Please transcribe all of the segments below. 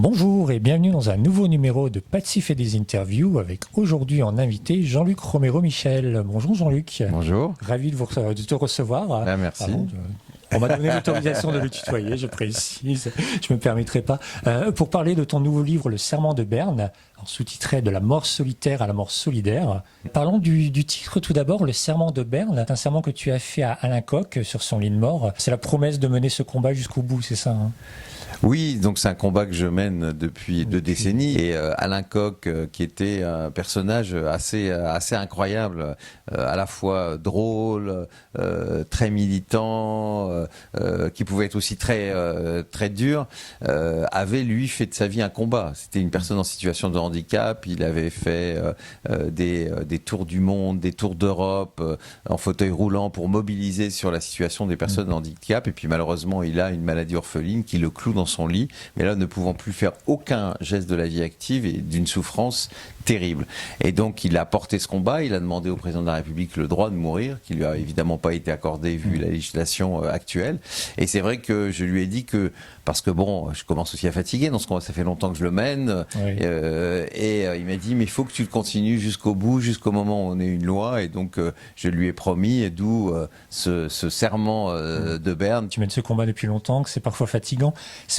Bonjour et bienvenue dans un nouveau numéro de Patsy fait des interviews avec aujourd'hui en invité Jean-Luc Romero-Michel. Bonjour Jean-Luc. Bonjour. Ravi de te recevoir. Merci. On m'a donné l'autorisation de le tutoyer, je précise, je ne me permettrai pas. Pour parler de ton nouveau livre Le Serment de Berne, sous-titré De la mort solitaire à la mort solidaire. Parlons du titre tout d'abord, Le Serment de Berne. C'est un serment que tu as fait à Alain Koch sur son lit de mort. C'est la promesse de mener ce combat jusqu'au bout, c'est ça hein? Oui, donc c'est un combat que je mène depuis 2 décennies. Et Alain Koch, qui était un personnage assez incroyable, à la fois drôle, très militant, qui pouvait être aussi très dur, avait lui fait de sa vie un combat. C'était une personne en situation de handicap. Il avait fait des tours du monde, des tours d'Europe en fauteuil roulant pour mobiliser sur la situation des personnes de handicap. Et puis malheureusement, il a une maladie orpheline qui le cloue dans son lit, mais là ne pouvant plus faire aucun geste de la vie active et d'une souffrance terrible. Et donc il a porté ce combat, il a demandé au président de la République le droit de mourir, qui lui a évidemment pas été accordé vu la législation actuelle. Et c'est vrai que je lui ai dit que, parce que bon, je commence aussi à fatiguer dans ce combat, ça fait longtemps que je le mène, oui. Il m'a dit mais il faut que tu le continues jusqu'au bout, jusqu'au moment où on ait une loi, et donc je lui ai promis, et d'où ce serment de Berne. Tu mènes ce combat depuis longtemps, que c'est parfois fatigant.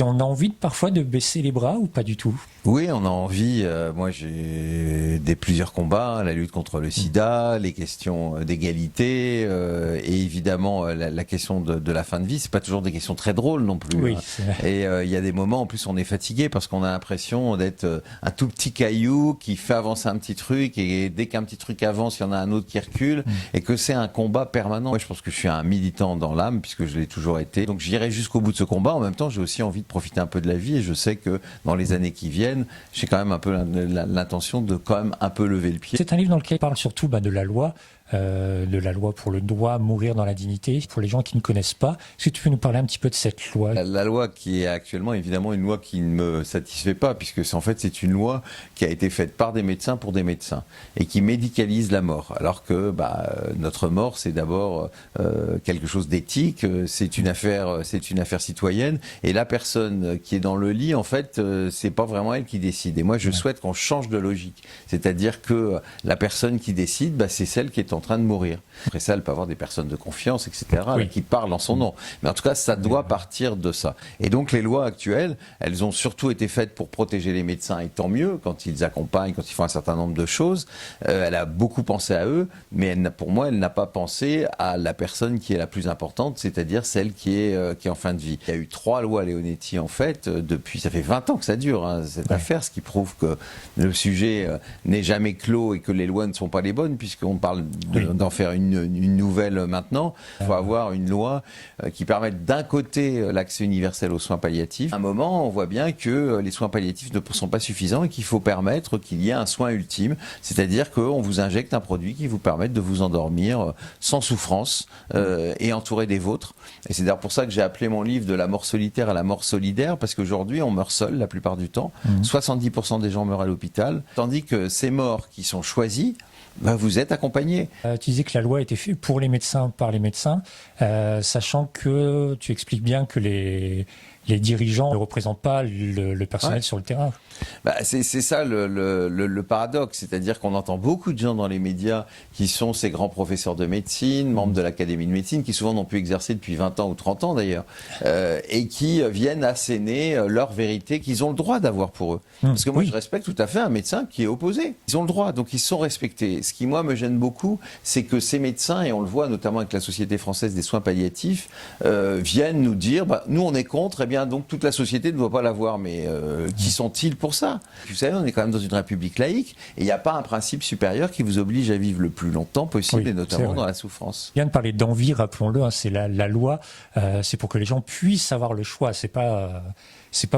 On a envie parfois de baisser les bras ou pas du tout? Oui, on a envie. Moi, j'ai plusieurs combats, la lutte contre le sida, les questions d'égalité, et évidemment la question de la fin de vie. C'est pas toujours des questions très drôles non plus. Oui, et il y a des moments, en plus, on est fatigué parce qu'on a l'impression d'être un tout petit caillou qui fait avancer un petit truc, et dès qu'un petit truc avance, il y en a un autre qui recule, et que c'est un combat permanent. Moi, je pense que je suis un militant dans l'âme, puisque je l'ai toujours été. Donc, j'irai jusqu'au bout de ce combat. En même temps, j'ai aussi envie de profiter un peu de la vie, et je sais que dans les années qui viennent, j'ai quand même un peu l'intention de quand même un peu lever le pied. C'est un livre dans lequel il parle surtout de la loi pour le droit à mourir dans la dignité. Pour les gens qui ne connaissent pas, est-ce que tu peux nous parler un petit peu de cette loi? La loi qui est actuellement évidemment une loi qui ne me satisfait pas, puisque c'est une loi qui a été faite par des médecins pour des médecins, et qui médicalise la mort, alors que notre mort c'est d'abord quelque chose d'éthique, c'est une affaire citoyenne, et la personne qui est dans le lit, en fait, c'est pas vraiment elle qui décide. Et moi je souhaite qu'on change de logique, c'est-à-dire que la personne qui décide, c'est celle qui est en train de mourir. Après ça, elle peut avoir des personnes de confiance, etc., oui, qui parlent en son nom. Mais en tout cas, ça doit partir de ça. Et donc, les lois actuelles, elles ont surtout été faites pour protéger les médecins, et tant mieux, quand ils accompagnent, quand ils font un certain nombre de choses. Elle a beaucoup pensé à eux, mais pour moi, elle n'a pas pensé à la personne qui est la plus importante, c'est-à-dire celle qui est en fin de vie. Il y a eu 3 lois Leonetti, en fait, depuis, ça fait 20 ans que ça dure, cette affaire, ce qui prouve que le sujet n'est jamais clos et que les lois ne sont pas les bonnes, puisqu'on parle d'en faire une nouvelle maintenant. Il faut avoir une loi qui permette d'un côté l'accès universel aux soins palliatifs. À un moment, on voit bien que les soins palliatifs ne sont pas suffisants et qu'il faut permettre qu'il y ait un soin ultime, c'est-à-dire qu'on vous injecte un produit qui vous permette de vous endormir sans souffrance et entouré des vôtres. Et c'est d'ailleurs pour ça que j'ai appelé mon livre De la mort solitaire à la mort solidaire, parce qu'aujourd'hui, on meurt seul la plupart du temps. 70% des gens meurent à l'hôpital, tandis que ces morts qui sont choisis, vous êtes accompagné. Tu disais que la loi a été faite pour les médecins, par les médecins, sachant que tu expliques bien que les dirigeants ne représentent pas le personnel sur le terrain. C'est ça le paradoxe, c'est-à-dire qu'on entend beaucoup de gens dans les médias qui sont ces grands professeurs de médecine, membres de l'Académie de médecine, qui souvent n'ont plus exercé depuis 20 ans ou 30 ans d'ailleurs, et qui viennent asséner leur vérité qu'ils ont le droit d'avoir pour eux. Parce que moi je respecte tout à fait un médecin qui est opposé. Ils ont le droit, donc ils sont respectés. Ce qui moi me gêne beaucoup, c'est que ces médecins, et on le voit notamment avec la Société française des soins palliatifs, viennent nous dire, nous on est contre, bien donc toute la société ne doit pas l'avoir, mais qui sont-ils pour ça? Vous savez, on est quand même dans une république laïque, et il n'y a pas un principe supérieur qui vous oblige à vivre le plus longtemps possible, et notamment dans la souffrance. Il vient de parler d'envie, rappelons-le, c'est la loi, c'est pour que les gens puissent avoir le choix, c'est pas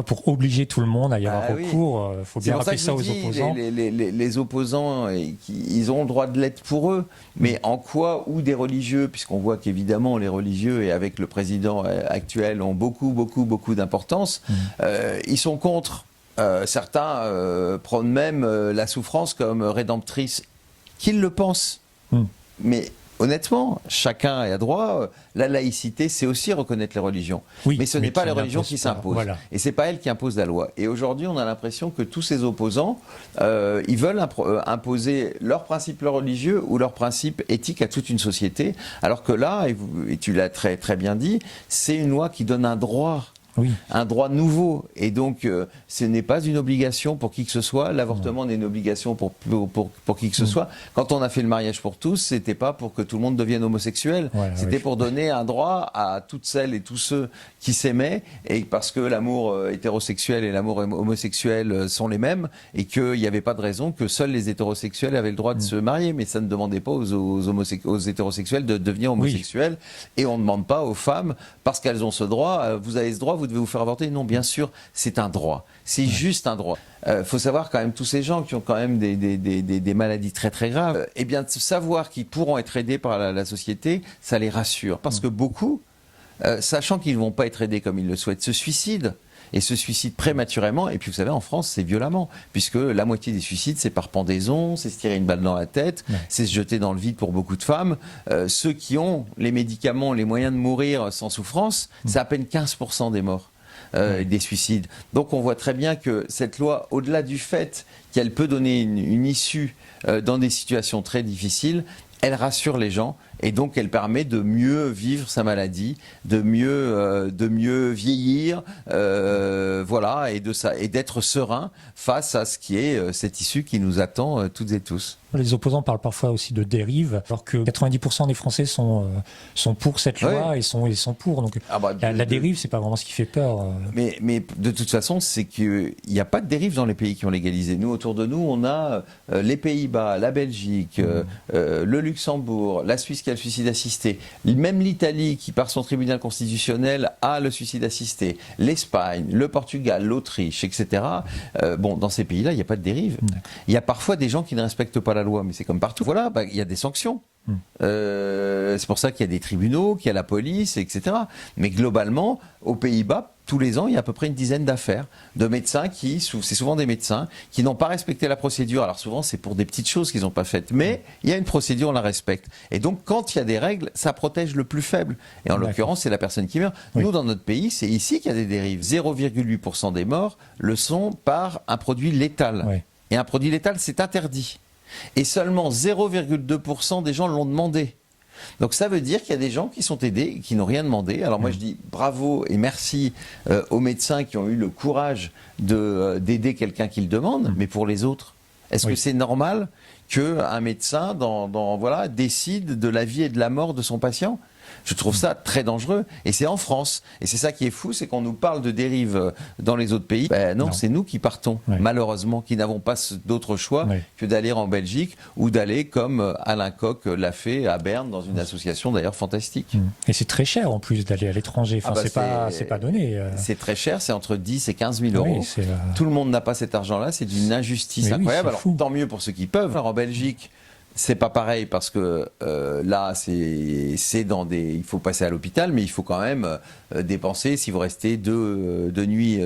pour obliger tout le monde à y avoir recours. Il faut bien rappeler ça aux opposants. Les opposants, ils ont le droit de l'être pour eux, mais en quoi, ou des religieux, puisqu'on voit qu'évidemment les religieux, et avec le président actuel, ont beaucoup d'importance, ils sont contre. Certains prônent même la souffrance comme rédemptrice, qu'ils le pensent. Mais honnêtement, chacun a droit. La laïcité, c'est aussi reconnaître les religions. Oui, mais ce n'est pas les religions qui s'imposent. Voilà. Et c'est pas elles qui imposent la loi. Et aujourd'hui, on a l'impression que tous ces opposants, ils veulent imposer leurs principes religieux ou leurs principes éthiques à toute une société. Alors que là, et tu l'as très, très bien dit, c'est une loi qui donne un droit. Oui. Un droit nouveau, et donc ce n'est pas une obligation pour qui que ce soit. L'avortement n'est une obligation pour qui que ce soit. Quand on a fait le mariage pour tous, c'était pas pour que tout le monde devienne homosexuel, c'était pour donner un droit à toutes celles et tous ceux qui s'aimaient, et parce que l'amour hétérosexuel et l'amour homosexuel sont les mêmes, et qu'il n'y avait pas de raison que seuls les hétérosexuels avaient le droit de se marier, mais ça ne demandait pas aux hétérosexuels de devenir homosexuels, et on ne demande pas aux femmes, parce qu'elles ont ce droit, vous avez ce droit, vous devez vous faire avorter. Non, bien sûr, c'est un droit. C'est juste un droit. Faut savoir quand même, tous ces gens qui ont quand même des maladies très très graves, eh bien, savoir qu'ils pourront être aidés par la société, ça les rassure. Parce que beaucoup, sachant qu'ils ne vont pas être aidés comme ils le souhaitent, se suicident. Et se suicident prématurément. Et puis vous savez, en France, c'est violemment. Puisque la moitié des suicides, c'est par pendaison, c'est se tirer une balle dans la tête, c'est se jeter dans le vide pour beaucoup de femmes. Ceux qui ont les médicaments, les moyens de mourir sans souffrance, c'est à peine 15% des morts. Des suicides. Donc on voit très bien que cette loi, au-delà du fait qu'elle peut donner une issue dans des situations très difficiles, elle rassure les gens, et donc elle permet de mieux vivre sa maladie, de mieux vieillir, voilà, et d'être serein face à ce qui est cette issue qui nous attend toutes et tous. Les opposants parlent parfois aussi de dérive, alors que 90% des Français sont pour cette loi et sont pour. Donc la dérive, c'est pas vraiment ce qui fait peur. Mais de toute façon, c'est qu'il n'y a pas de dérive dans les pays qui ont légalisé. Nous, autour de nous, on a les Pays-Bas, la Belgique, le Luxembourg, la Suisse qui a le suicide assisté, même l'Italie qui, par son tribunal constitutionnel, a le suicide assisté, l'Espagne, le Portugal, l'Autriche, etc. Bon, dans ces pays-là, il n'y a pas de dérive. Il y a parfois des gens qui ne respectent pas la loi, mais c'est comme partout. Voilà, il y a des sanctions. C'est pour ça qu'il y a des tribunaux, qu'il y a la police, etc. Mais globalement, aux Pays-Bas, tous les ans, il y a à peu près une dizaine d'affaires de médecins c'est souvent des médecins, qui n'ont pas respecté la procédure. Alors souvent, c'est pour des petites choses qu'ils n'ont pas faites. Mais il y a une procédure, on la respecte. Et donc, quand il y a des règles, ça protège le plus faible. Et en l'occurrence, c'est la personne qui meurt. Nous, dans notre pays, c'est ici qu'il y a des dérives. 0,8% des morts le sont par un produit létal. Et un produit létal, c'est interdit. Et seulement 0,2% des gens l'ont demandé. Donc ça veut dire qu'il y a des gens qui sont aidés et qui n'ont rien demandé. Alors moi je dis bravo et merci aux médecins qui ont eu le courage d'aider quelqu'un qui le demande, mais pour les autres, est-ce que c'est normal qu'un médecin décide de la vie et de la mort de son patient ? Je trouve ça très dangereux, et c'est en France. Et c'est ça qui est fou, c'est qu'on nous parle de dérives dans les autres pays. Non, c'est nous qui partons, malheureusement, qui n'avons pas d'autre choix que d'aller en Belgique, ou d'aller, comme Alain Koch l'a fait à Berne, dans une association d'ailleurs fantastique. Et c'est très cher en plus d'aller à l'étranger, c'est pas donné. C'est très cher, c'est entre 10 et 15 000 euros. Tout le monde n'a pas cet argent-là, c'est d'une injustice incroyable. Alors tant mieux pour ceux qui peuvent. Alors, en Belgique, c'est pas pareil parce que là, il faut passer à l'hôpital, mais il faut quand même dépenser. Si vous restez deux nuits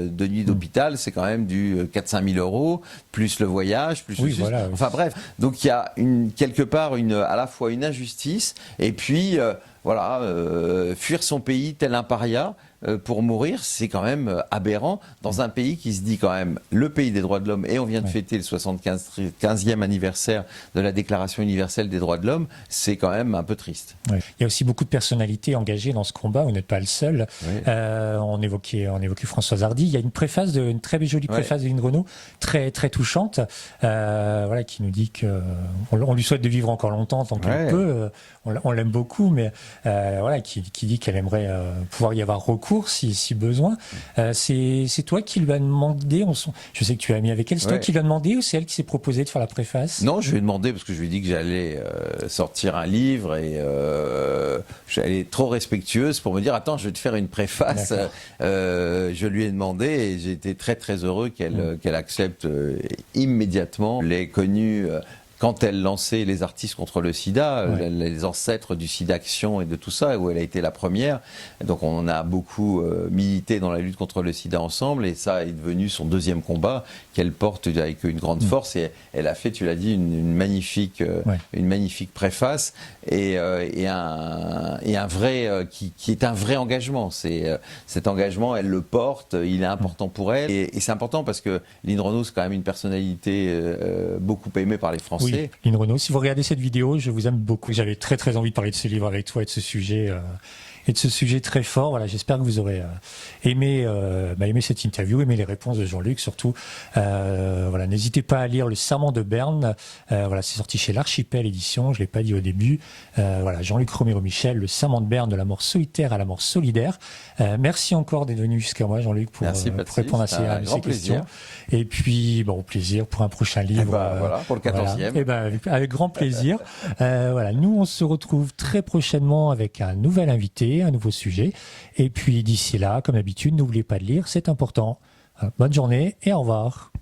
d'hôpital, c'est quand même du 4-5 000 euros, plus le voyage, plus enfin bref. Donc il y a quelque part à la fois une injustice, et puis fuir son pays tel un paria pour mourir, c'est quand même aberrant dans un pays qui se dit quand même le pays des droits de l'homme, et on vient de fêter le 75e anniversaire de la Déclaration universelle des droits de l'homme. C'est quand même un peu triste. Il y a aussi beaucoup de personnalités engagées dans ce combat, vous n'êtes pas le seul. On évoquait Françoise Hardy. Il y a une très jolie préface de Lynn Renaud, très, très touchante, qui nous dit qu'on lui souhaite de vivre encore longtemps tant qu'elle peut. On l'aime beaucoup, mais qui dit qu'elle aimerait pouvoir y avoir recours si besoin. C'est toi qui lui as demandé, je sais que tu as mis avec elle, c'est toi qui lui as demandé, ou c'est elle qui s'est proposée de faire la préface? Non, je lui ai demandé parce que je lui ai dit que j'allais sortir un livre, et j'allais être trop respectueuse pour me dire attends, je vais te faire une préface. Je lui ai demandé, et j'ai été très très heureux qu'elle accepte immédiatement. Je l'ai connue quand elle lançait les artistes contre le sida, Ouais. les ancêtres du SIDAction et de tout ça, où elle a été la première. Donc on a beaucoup milité dans la lutte contre le sida ensemble, et ça est devenu son deuxième combat qu'elle porte avec une grande force. Et elle a fait, tu l'as dit, une magnifique préface et un vrai qui est un vrai engagement. Cet engagement, elle le porte, il est important pour elle, et c'est important parce que Lynn Renaud, c'est quand même une personnalité beaucoup aimée par les Français. Oui, Lynn Renaud, si vous regardez cette vidéo, je vous aime beaucoup. J'avais très très envie de parler de ce livre avec toi et de ce sujet très fort. Voilà, j'espère que vous aurez aimé cette interview, aimé les réponses de Jean-Luc surtout. Voilà, n'hésitez pas à lire Le Serment de Berne. Voilà, c'est sorti chez l'Archipel Édition. Je l'ai pas dit au début. Voilà, Jean-Luc Romero-Michel, Le Serment de Berne, de la mort solitaire à la mort solidaire. Merci encore d'être venu jusqu'à moi, Jean-Luc, pour répondre à ces questions. Et puis, bon, au plaisir pour un prochain livre. Voilà, pour le 14e. Voilà. Avec grand plaisir. Voilà, nous, on se retrouve très prochainement avec un nouvel invité, un nouveau sujet. Et puis, d'ici là, comme d'habitude, n'oubliez pas de lire, c'est important. Bonne journée et au revoir.